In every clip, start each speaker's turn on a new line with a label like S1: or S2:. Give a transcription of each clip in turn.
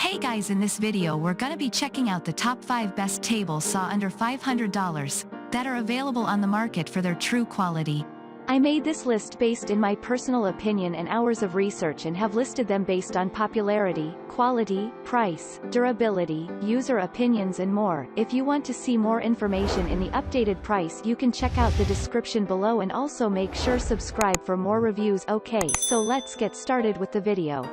S1: Hey guys, in this video we're gonna be checking out the top 5 best table saw under $500 that are available on the market for their true quality.
S2: I made this list based in my personal opinion and hours of research and have listed them based on popularity, quality, price, durability, user opinions and more. If you want to see more information in the updated price, you can check out the description below and also make sure subscribe for more reviews. Okay, so let's get started with the video.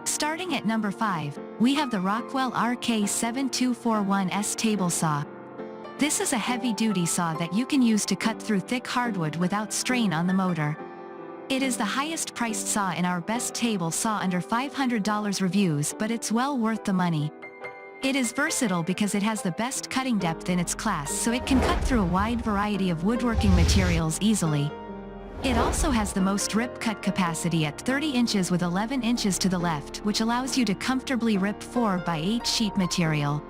S1: Starting at number 5, we have the Rockwell RK7241S table saw. This is a heavy-duty saw that you can use to cut through thick hardwood without strain on the motor. It is the highest priced saw in our best table saw under $500 reviews, but it's well worth the money. It is versatile because it has the best cutting depth in its class, so it can cut through a wide variety of woodworking materials easily. It also has the most rip cut capacity at 30 inches with 11 inches to the left, which allows you to comfortably rip 4x8 sheet material.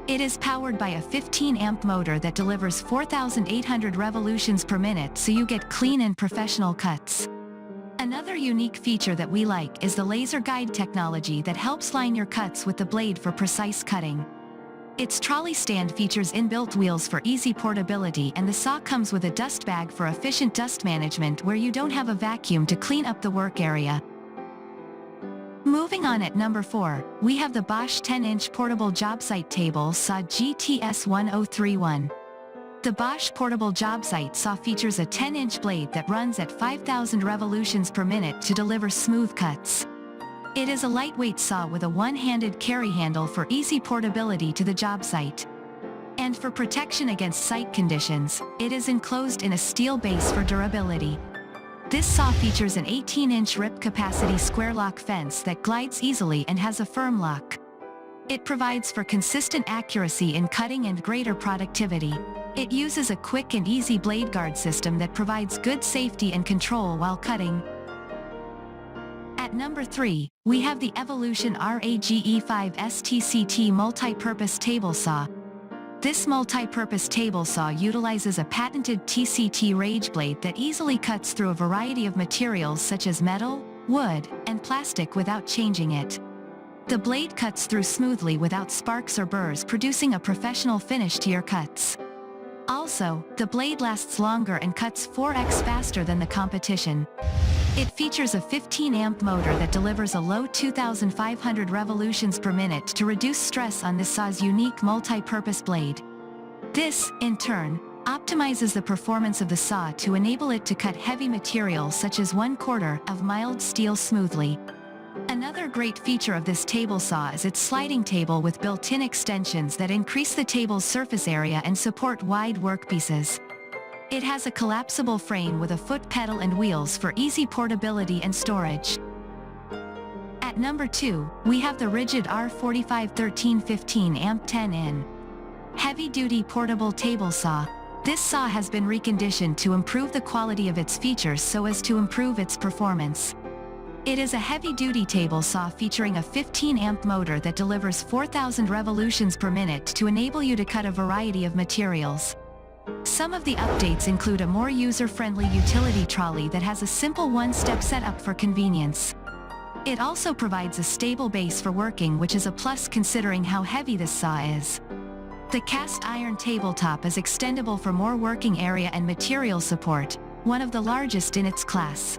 S1: It is powered by a 15-amp motor that delivers 4,800 revolutions per minute, so you get clean and professional cuts. Another unique feature that we like is the laser guide technology that helps line your cuts with the blade for precise cutting. Its trolley stand features inbuilt wheels for easy portability, and the saw comes with a dust bag for efficient dust management where you don't have a vacuum to clean up the work area. Moving on, at number 4, we have the Bosch 10-inch portable Jobsite table saw GTS 1031. The Bosch portable Jobsite saw features a 10-inch blade that runs at 5,000 revolutions per minute to deliver smooth cuts. It is a lightweight saw with a one-handed carry handle for easy portability to the job site. And for protection against site conditions, it is enclosed in a steel base for durability. This saw features an 18-inch rip capacity square lock fence that glides easily and has a firm lock. It provides for consistent accuracy in cutting and greater productivity. It uses a quick and easy blade guard system that provides good safety and control while cutting. At number 3, we have the Evolution RAGE5 STCT multi-purpose table saw. This multi-purpose table saw utilizes a patented TCT rage blade that easily cuts through a variety of materials such as metal, wood, and plastic without changing it. The blade cuts through smoothly without sparks or burrs, producing a professional finish to your cuts. Also, the blade lasts longer and cuts 4x faster than the competition. It features a 15-amp motor that delivers a low 2,500 revolutions per minute to reduce stress on this saw's unique multi-purpose blade. This, in turn, optimizes the performance of the saw to enable it to cut heavy materials such as 1/4 of mild steel smoothly. Another great feature of this table saw is its sliding table with built-in extensions that increase the table's surface area and support wide workpieces. It has a collapsible frame with a foot pedal and wheels for easy portability and storage. At number 2, we have the Ridgid R45 1315-amp 10-in heavy-duty portable table saw. This saw has been reconditioned to improve the quality of its features so as to improve its performance. It is a heavy-duty table saw featuring a 15-amp motor that delivers 4,000 revolutions per minute to enable you to cut a variety of materials. Some of the updates include a more user-friendly utility trolley that has a simple one-step setup for convenience. It also provides a stable base for working, which is a plus considering how heavy this saw is. The cast iron tabletop is extendable for more working area and material support, one of the largest in its class.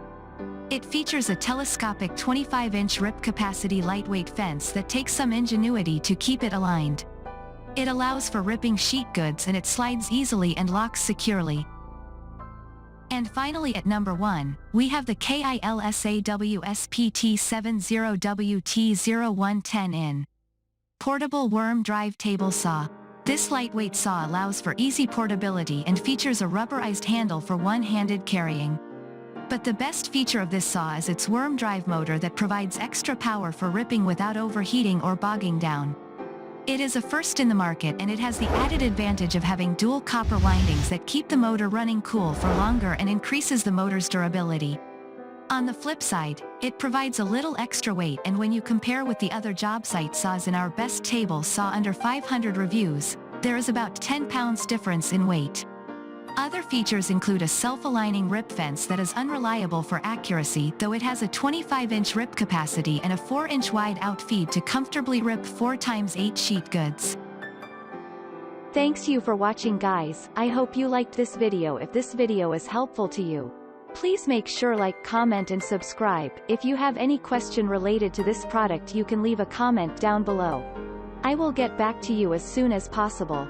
S1: It features a telescopic 25-inch rip capacity lightweight fence that takes some ingenuity to keep it aligned. It allows for ripping sheet goods and it slides easily and locks securely. And finally, at number 1, we have the KILSAW SPT70WT0110-in portable worm drive table saw. This lightweight saw allows for easy portability and features a rubberized handle for one-handed carrying. But the best feature of this saw is its worm drive motor that provides extra power for ripping without overheating or bogging down. It is a first in the market, and it has the added advantage of having dual copper windings that keep the motor running cool for longer and increases the motor's durability. On the flip side, it provides a little extra weight, and when you compare with the other job site saws in our best table saw under 500 reviews, there is about 10 pounds difference in weight. Other features include a self-aligning rip fence that is unreliable for accuracy, though it has a 25-inch rip capacity and a 4-inch wide outfeed to comfortably rip 4x8 sheet goods.
S2: Thanks you for watching guys, I hope you liked this video. If this video is helpful to you, please make sure like, comment and subscribe. If you have any question related to this product you can leave a comment down below. I will get back to you as soon as possible.